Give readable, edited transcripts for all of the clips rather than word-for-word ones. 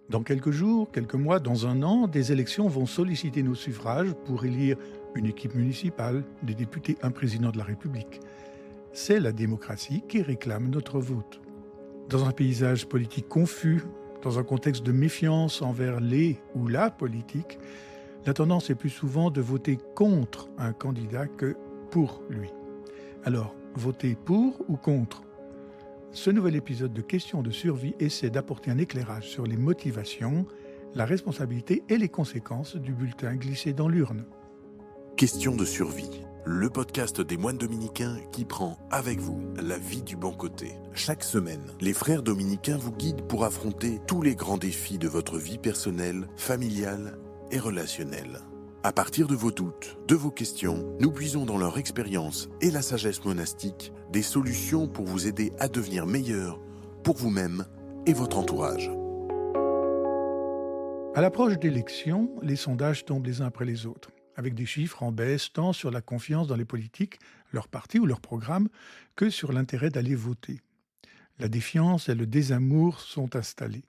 Dans quelques jours, quelques mois, dans un an, des élections vont solliciter nos suffrages pour élire une équipe municipale, des députés, un président de la République. C'est la démocratie qui réclame notre vote. Dans un paysage politique confus, dans un contexte de méfiance envers les ou la politique, la tendance est plus souvent de voter contre un candidat que pour lui. Alors, voter pour ou contre ? Ce nouvel épisode de Questions de survie essaie d'apporter un éclairage sur les motivations, la responsabilité et les conséquences du bulletin glissé dans l'urne. Questions de survie, le podcast des moines dominicains qui prend avec vous la vie du bon côté. Chaque semaine, les frères dominicains vous guident pour affronter tous les grands défis de votre vie personnelle, familiale et relationnelle. À partir de vos doutes, de vos questions, nous puisons dans leur expérience et la sagesse monastique des solutions pour vous aider à devenir meilleur pour vous-même et votre entourage. À l'approche d'élections, les sondages tombent les uns après les autres, avec des chiffres en baisse tant sur la confiance dans les politiques, leur parti ou leur programme, que sur l'intérêt d'aller voter. La défiance et le désamour sont installés.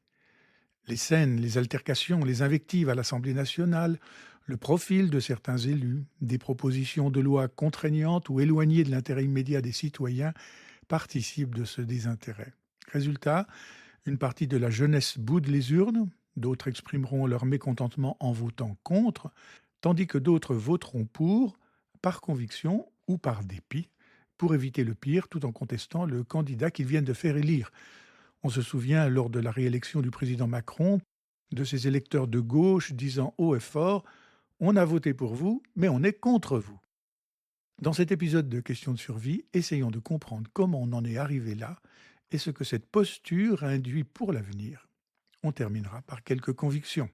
Les scènes, les altercations, les invectives à l'Assemblée nationale, le profil de certains élus, des propositions de loi contraignantes ou éloignées de l'intérêt immédiat des citoyens participent de ce désintérêt. Résultat, une partie de la jeunesse boude les urnes, d'autres exprimeront leur mécontentement en votant contre, tandis que d'autres voteront pour, par conviction ou par dépit, pour éviter le pire tout en contestant le candidat qu'ils viennent de faire élire. On se souvient, lors de la réélection du président Macron, de ces électeurs de gauche disant haut et fort « On a voté pour vous, mais on est contre vous ». Dans cet épisode de Questions de survie, essayons de comprendre comment on en est arrivé là et ce que cette posture induit pour l'avenir. On terminera par quelques convictions.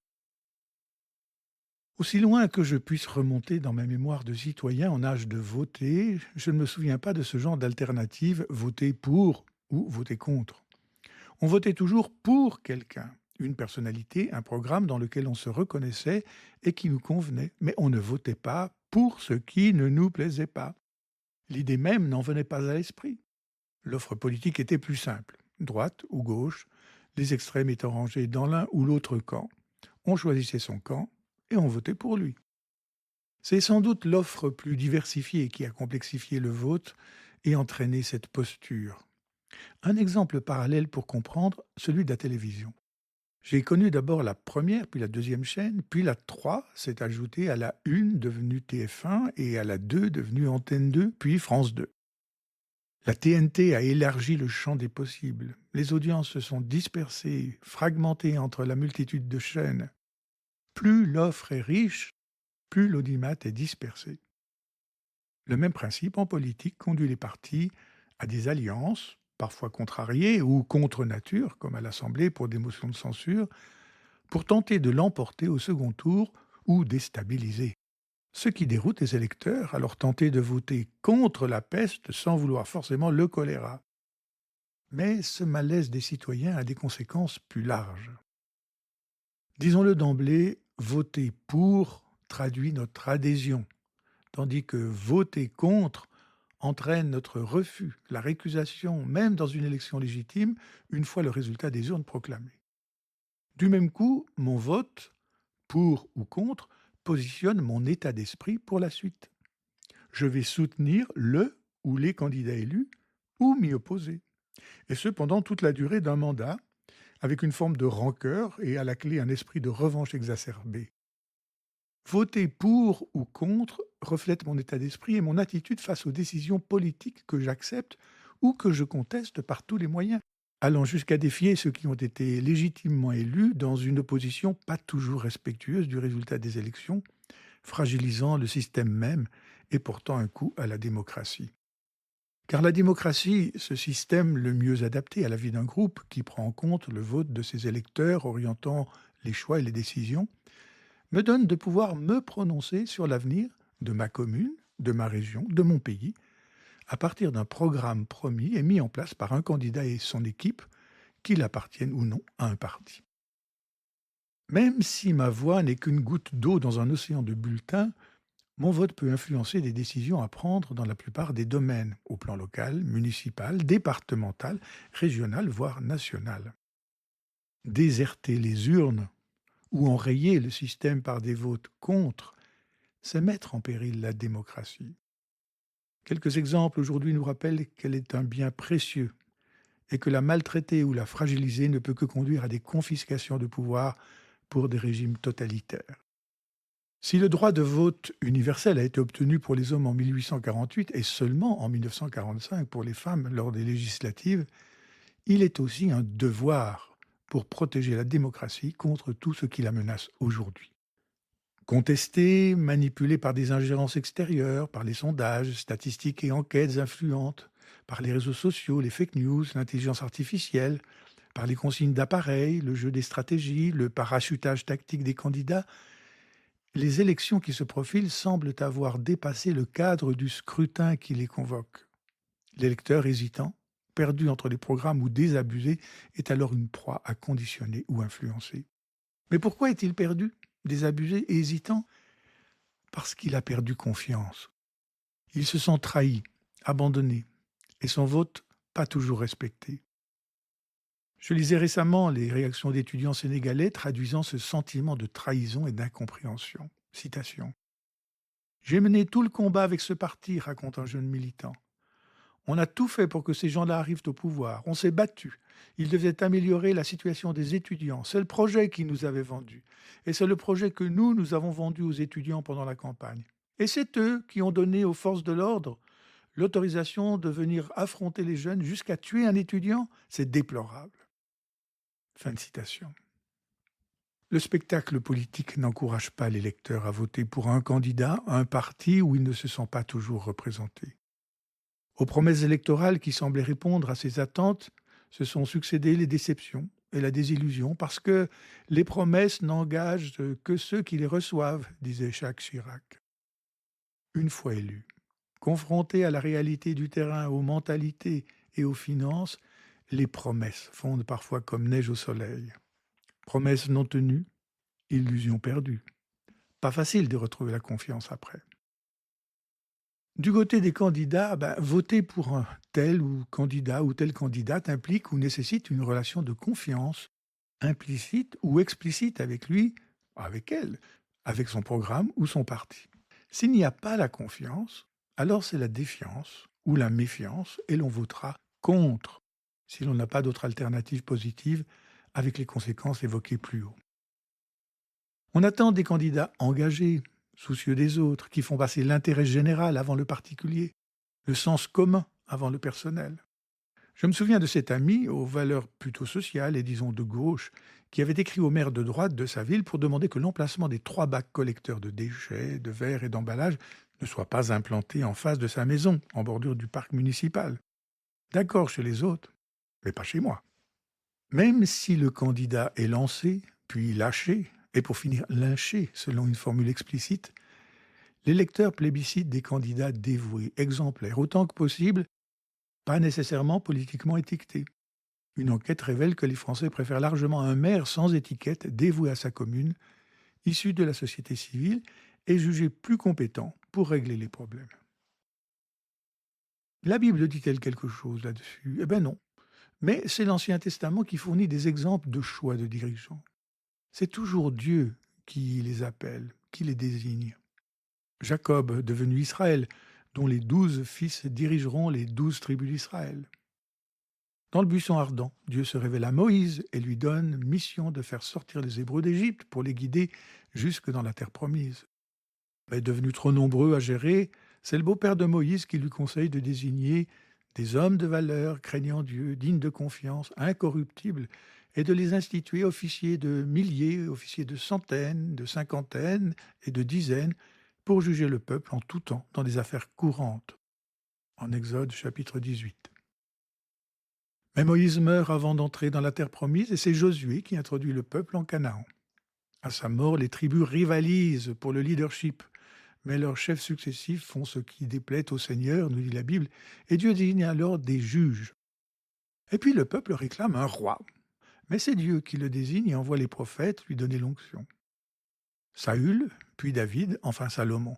Aussi loin que je puisse remonter dans ma mémoire de citoyen en âge de voter, je ne me souviens pas de ce genre d'alternative voter pour ou voter contre. On votait toujours pour quelqu'un, une personnalité, un programme dans lequel on se reconnaissait et qui nous convenait, mais on ne votait pas pour ce qui ne nous plaisait pas. L'idée même n'en venait pas à l'esprit. L'offre politique était plus simple, droite ou gauche, les extrêmes étant rangés dans l'un ou l'autre camp. On choisissait son camp et on votait pour lui. C'est sans doute l'offre plus diversifiée qui a complexifié le vote et entraîné cette posture. Un exemple parallèle pour comprendre, celui de la télévision. J'ai connu d'abord la première, puis la deuxième chaîne, puis la 3 s'est ajoutée à la 1 devenue TF1 et à la 2 devenue Antenne 2, puis France 2. La TNT a élargi le champ des possibles. Les audiences se sont dispersées, fragmentées entre la multitude de chaînes. Plus l'offre est riche, plus l'audimat est dispersé. Le même principe en politique conduit les partis à des alliances, parfois contrariées ou contre nature, comme à l'Assemblée pour des motions de censure, pour tenter de l'emporter au second tour ou déstabiliser. Ce qui déroute les électeurs, alors tenter de voter contre la peste sans vouloir forcément le choléra. Mais ce malaise des citoyens a des conséquences plus larges. Disons-le d'emblée, voter pour traduit notre adhésion, tandis que voter contre entraîne notre refus, la récusation, même dans une élection légitime, une fois le résultat des urnes proclamé. Du même coup, mon vote, pour ou contre, positionne mon état d'esprit pour la suite. Je vais soutenir le ou les candidats élus ou m'y opposer. Et ce, pendant toute la durée d'un mandat, avec une forme de rancœur et à la clé un esprit de revanche exacerbé. Voter pour ou contre reflète mon état d'esprit et mon attitude face aux décisions politiques que j'accepte ou que je conteste par tous les moyens, allant jusqu'à défier ceux qui ont été légitimement élus dans une opposition pas toujours respectueuse du résultat des élections, fragilisant le système même et portant un coup à la démocratie. Car la démocratie, ce système le mieux adapté à la vie d'un groupe qui prend en compte le vote de ses électeurs orientant les choix et les décisions, me donne de pouvoir me prononcer sur l'avenir de ma commune, de ma région, de mon pays, à partir d'un programme promis et mis en place par un candidat et son équipe, qu'il appartienne ou non à un parti. Même si ma voix n'est qu'une goutte d'eau dans un océan de bulletins, mon vote peut influencer des décisions à prendre dans la plupart des domaines, au plan local, municipal, départemental, régional, voire national. Déserter les urnes ou enrayer le système par des votes contre, c'est mettre en péril la démocratie. Quelques exemples aujourd'hui nous rappellent qu'elle est un bien précieux et que la maltraiter ou la fragiliser ne peut que conduire à des confiscations de pouvoir pour des régimes totalitaires. Si le droit de vote universel a été obtenu pour les hommes en 1848 et seulement en 1945 pour les femmes lors des législatives, il est aussi un devoir pour protéger la démocratie contre tout ce qui la menace aujourd'hui. Contestée, manipulée par des ingérences extérieures, par les sondages, statistiques et enquêtes influentes, par les réseaux sociaux, les fake news, l'intelligence artificielle, par les consignes d'appareil, le jeu des stratégies, le parachutage tactique des candidats, les élections qui se profilent semblent avoir dépassé le cadre du scrutin qui les convoque. L'électeur hésitant, perdu entre les programmes ou désabusé, est alors une proie à conditionner ou influencer. Mais pourquoi est-il perdu, désabusé et hésitant ? Parce qu'il a perdu confiance. Il se sent trahi, abandonné, et son vote pas toujours respecté. Je lisais récemment les réactions d'étudiants sénégalais traduisant ce sentiment de trahison et d'incompréhension. Citation. « J'ai mené tout le combat avec ce parti, raconte un jeune militant. On a tout fait pour que ces gens-là arrivent au pouvoir. On s'est battu. Ils devaient améliorer la situation des étudiants. C'est le projet qu'ils nous avaient vendu. Et c'est le projet que nous avons vendu aux étudiants pendant la campagne. Et c'est eux qui ont donné aux forces de l'ordre l'autorisation de venir affronter les jeunes jusqu'à tuer un étudiant. C'est déplorable. » Fin de citation. Le spectacle politique n'encourage pas les lecteurs à voter pour un candidat, un parti où ils ne se sentent pas toujours représentés. Aux promesses électorales qui semblaient répondre à ces attentes, se sont succédées les déceptions et la désillusion parce que les promesses n'engagent que ceux qui les reçoivent, disait Jacques Chirac. Une fois élu, confronté à la réalité du terrain, aux mentalités et aux finances, les promesses fondent parfois comme neige au soleil. Promesses non tenues, illusions perdues. Pas facile de retrouver la confiance après. Du côté des candidats, voter pour un tel ou telle candidate implique ou nécessite une relation de confiance, implicite ou explicite avec lui, avec elle, avec son programme ou son parti. S'il n'y a pas la confiance, alors c'est la défiance ou la méfiance et l'on votera contre si l'on n'a pas d'autre alternative positive avec les conséquences évoquées plus haut. On attend des candidats engagés, soucieux des autres, qui font passer l'intérêt général avant le particulier, le sens commun avant le personnel. Je me souviens de cet ami, aux valeurs plutôt sociales et disons de gauche, qui avait écrit au maire de droite de sa ville pour demander que l'emplacement des 3 bacs collecteurs de déchets, de verre et d'emballage ne soit pas implanté en face de sa maison, en bordure du parc municipal. D'accord chez les autres, mais pas chez moi. Même si le candidat est lancé, puis lâché, et pour finir lynché selon une formule explicite, l'électeur plébiscite des candidats dévoués, exemplaires, autant que possible, pas nécessairement politiquement étiquetés. Une enquête révèle que les Français préfèrent largement un maire sans étiquette, dévoué à sa commune, issu de la société civile et jugé plus compétent pour régler les problèmes. La Bible dit-elle quelque chose là-dessus ? Eh bien non. Mais c'est l'Ancien Testament qui fournit des exemples de choix de dirigeants. C'est toujours Dieu qui les appelle, qui les désigne. Jacob, devenu Israël, dont les 12 fils dirigeront les 12 tribus d'Israël. Dans le buisson ardent, Dieu se révèle à Moïse et lui donne mission de faire sortir les Hébreux d'Égypte pour les guider jusque dans la terre promise. Mais devenu trop nombreux à gérer, c'est le beau-père de Moïse qui lui conseille de désigner des hommes de valeur, craignant Dieu, dignes de confiance, incorruptibles, et de les instituer officiers de milliers, officiers de centaines, de cinquantaines et de dizaines, pour juger le peuple en tout temps dans des affaires courantes. En Exode chapitre 18. Mais Moïse meurt avant d'entrer dans la terre promise et c'est Josué qui introduit le peuple en Canaan. À sa mort, les tribus rivalisent pour le leadership, mais leurs chefs successifs font ce qui déplaît au Seigneur, nous dit la Bible, et Dieu désigne alors des juges. Et puis le peuple réclame un roi, mais c'est Dieu qui le désigne et envoie les prophètes lui donner l'onction. Saül, puis David, enfin Salomon.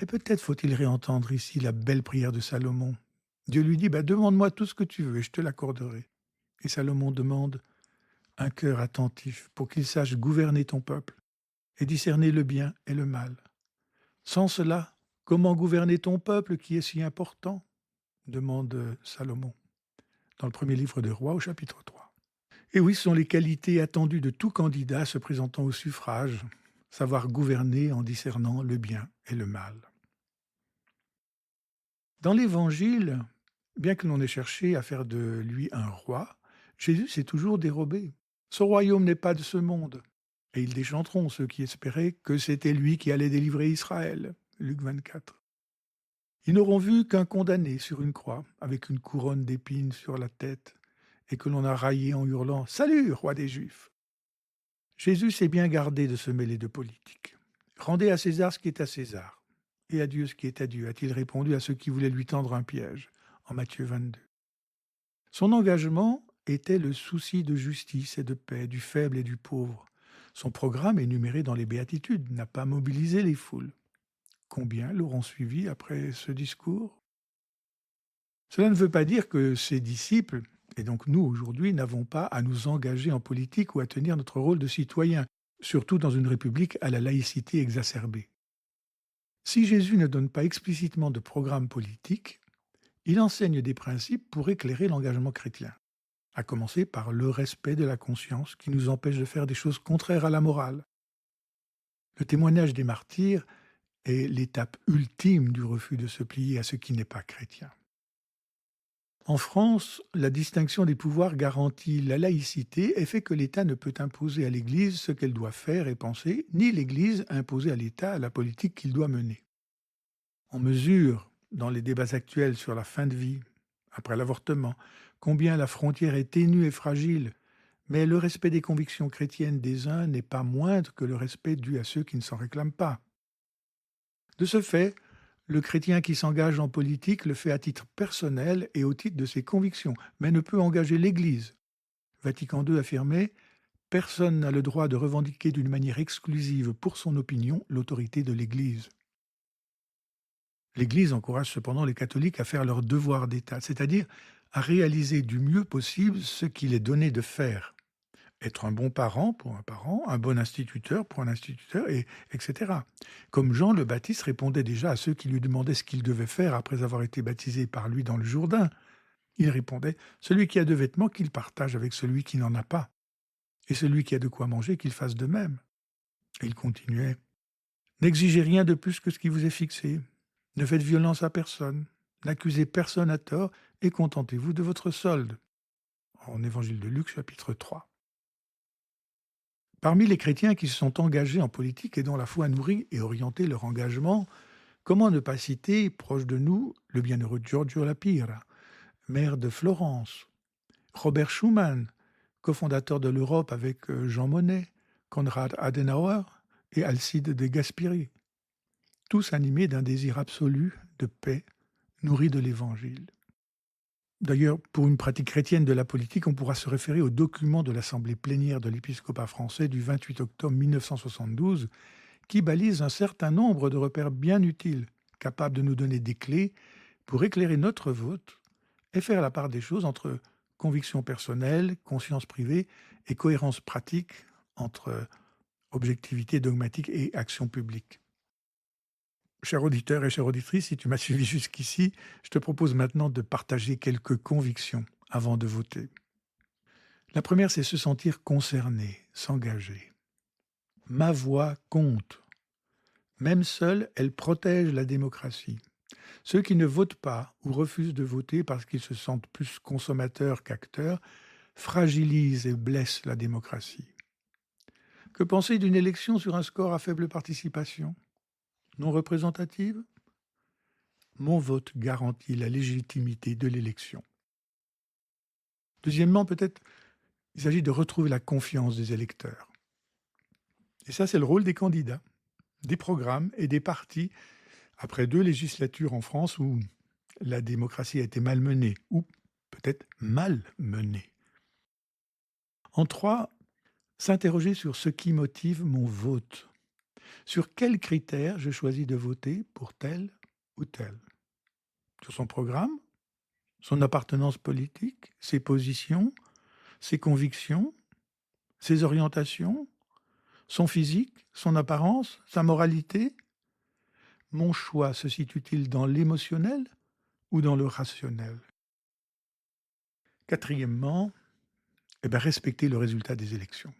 Et peut-être faut-il réentendre ici la belle prière de Salomon. Dieu lui dit, demande-moi tout ce que tu veux et je te l'accorderai. Et Salomon demande un cœur attentif pour qu'il sache gouverner ton peuple et discerner le bien et le mal. Sans cela, comment gouverner ton peuple qui est si important ? Demande Salomon dans le premier livre des Rois au chapitre 3. Et oui, ce sont les qualités attendues de tout candidat se présentant au suffrage, savoir gouverner en discernant le bien et le mal. Dans l'Évangile, bien que l'on ait cherché à faire de lui un roi, Jésus s'est toujours dérobé. Son royaume n'est pas de ce monde. Et ils déchanteront ceux qui espéraient que c'était lui qui allait délivrer Israël. Luc 24. Ils n'auront vu qu'un condamné sur une croix, avec une couronne d'épines sur la tête, et que l'on a raillé en hurlant « Salut, roi des Juifs !» Jésus s'est bien gardé de se mêler de politique. « Rendez à César ce qui est à César, et à Dieu ce qui est à Dieu », a-t-il répondu à ceux qui voulaient lui tendre un piège, en Matthieu 22. Son engagement était le souci de justice et de paix, du faible et du pauvre. Son programme, énuméré dans les Béatitudes, n'a pas mobilisé les foules. Combien l'auront suivi après ce discours ? Cela ne veut pas dire que ses disciples, et donc nous aujourd'hui, n'avons pas à nous engager en politique ou à tenir notre rôle de citoyen, surtout dans une république à la laïcité exacerbée. Si Jésus ne donne pas explicitement de programme politique, il enseigne des principes pour éclairer l'engagement chrétien, à commencer par le respect de la conscience qui nous empêche de faire des choses contraires à la morale. Le témoignage des martyrs est l'étape ultime du refus de se plier à ce qui n'est pas chrétien. En France, la distinction des pouvoirs garantit la laïcité et fait que l'État ne peut imposer à l'Église ce qu'elle doit faire et penser, ni l'Église imposer à l'État la politique qu'il doit mener. On mesure, dans les débats actuels sur la fin de vie, après l'avortement, combien la frontière est ténue et fragile, mais le respect des convictions chrétiennes des uns n'est pas moindre que le respect dû à ceux qui ne s'en réclament pas. De ce fait, le chrétien qui s'engage en politique le fait à titre personnel et au titre de ses convictions, mais ne peut engager l'Église. Vatican II affirmait « Personne n'a le droit de revendiquer d'une manière exclusive pour son opinion l'autorité de l'Église ». L'Église encourage cependant les catholiques à faire leur devoir d'État, c'est-à-dire à réaliser du mieux possible ce qu'il est donné de faire. Être un bon parent pour un parent, un bon instituteur pour un instituteur, etc. Comme Jean le Baptiste répondait déjà à ceux qui lui demandaient ce qu'il devait faire après avoir été baptisé par lui dans le Jourdain. Il répondait « Celui qui a de vêtements, qu'il partage avec celui qui n'en a pas. Et celui qui a de quoi manger, qu'il fasse de même. » Et il continuait « N'exigez rien de plus que ce qui vous est fixé. Ne faites violence à personne. N'accusez personne à tort et contentez-vous de votre solde. » En Évangile de Luc, chapitre 3. Parmi les chrétiens qui se sont engagés en politique et dont la foi nourrit et orienté leur engagement, comment ne pas citer, proche de nous, le bienheureux Giorgio La Pira, maire de Florence, Robert Schuman, cofondateur de l'Europe avec Jean Monnet, Konrad Adenauer et Alcide de Gasperi, tous animés d'un désir absolu de paix, nourri de l'Évangile. D'ailleurs, pour une pratique chrétienne de la politique, on pourra se référer au document de l'Assemblée plénière de l'épiscopat français du 28 octobre 1972 qui balise un certain nombre de repères bien utiles, capables de nous donner des clés pour éclairer notre vote et faire la part des choses entre conviction personnelle, conscience privée et cohérence pratique entre objectivité dogmatique et action publique. Cher auditeur et chère auditrice, si tu m'as suivi jusqu'ici, je te propose maintenant de partager quelques convictions avant de voter. La première, c'est se sentir concerné, s'engager. Ma voix compte. Même seule, elle protège la démocratie. Ceux qui ne votent pas ou refusent de voter parce qu'ils se sentent plus consommateurs qu'acteurs fragilisent et blessent la démocratie. Que penser d'une élection sur un score à faible participation ? Non représentative ? Mon vote garantit la légitimité de l'élection. Deuxièmement, peut-être, il s'agit de retrouver la confiance des électeurs. Et ça, c'est le rôle des candidats, des programmes et des partis, après 2 législatures en France où la démocratie a été malmenée, ou peut-être mal menée. En 3, s'interroger sur ce qui motive mon vote. Sur quels critères je choisis de voter pour tel ou tel ? Sur son programme, son appartenance politique, ses positions, ses convictions, ses orientations, son physique, son apparence, sa moralité? Mon choix se situe-t-il dans l'émotionnel ou dans le rationnel? Quatrièmement, respecter le résultat des élections.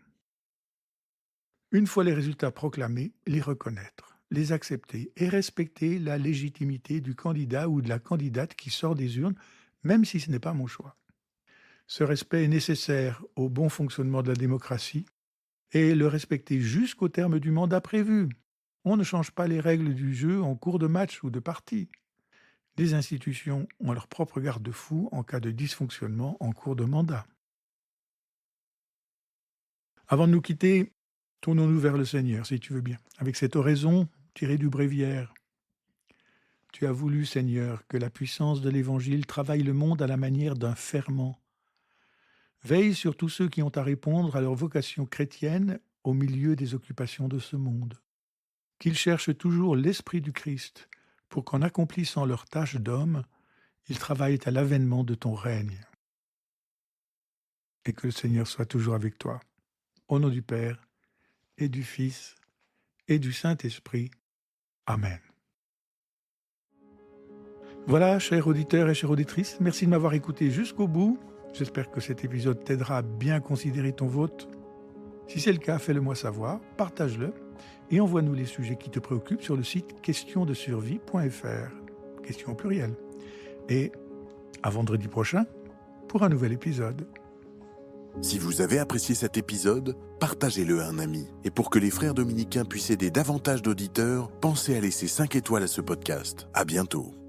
Une fois les résultats proclamés, les reconnaître, les accepter et respecter la légitimité du candidat ou de la candidate qui sort des urnes, même si ce n'est pas mon choix. Ce respect est nécessaire au bon fonctionnement de la démocratie et le respecter jusqu'au terme du mandat prévu. On ne change pas les règles du jeu en cours de match ou de partie. Les institutions ont leur propre garde-fou en cas de dysfonctionnement en cours de mandat. Avant de nous quitter, tournons-nous vers le Seigneur, si tu veux bien, avec cette oraison tirée du bréviaire. Tu as voulu, Seigneur, que la puissance de l'Évangile travaille le monde à la manière d'un ferment. Veille sur tous ceux qui ont à répondre à leur vocation chrétienne au milieu des occupations de ce monde. Qu'ils cherchent toujours l'Esprit du Christ pour qu'en accomplissant leur tâche d'homme, ils travaillent à l'avènement de ton règne. Et que le Seigneur soit toujours avec toi. Au nom du Père, et du Fils, et du Saint-Esprit. Amen. Voilà, chers auditeurs et chères auditrices, merci de m'avoir écouté jusqu'au bout. J'espère que cet épisode t'aidera à bien considérer ton vote. Si c'est le cas, fais-le-moi savoir, partage-le et envoie-nous les sujets qui te préoccupent sur le site questiondesurvie.fr. Question au pluriel. Et à vendredi prochain pour un nouvel épisode. Si vous avez apprécié cet épisode, partagez-le à un ami. Et pour que les frères dominicains puissent aider davantage d'auditeurs, pensez à laisser 5 étoiles à ce podcast. À bientôt.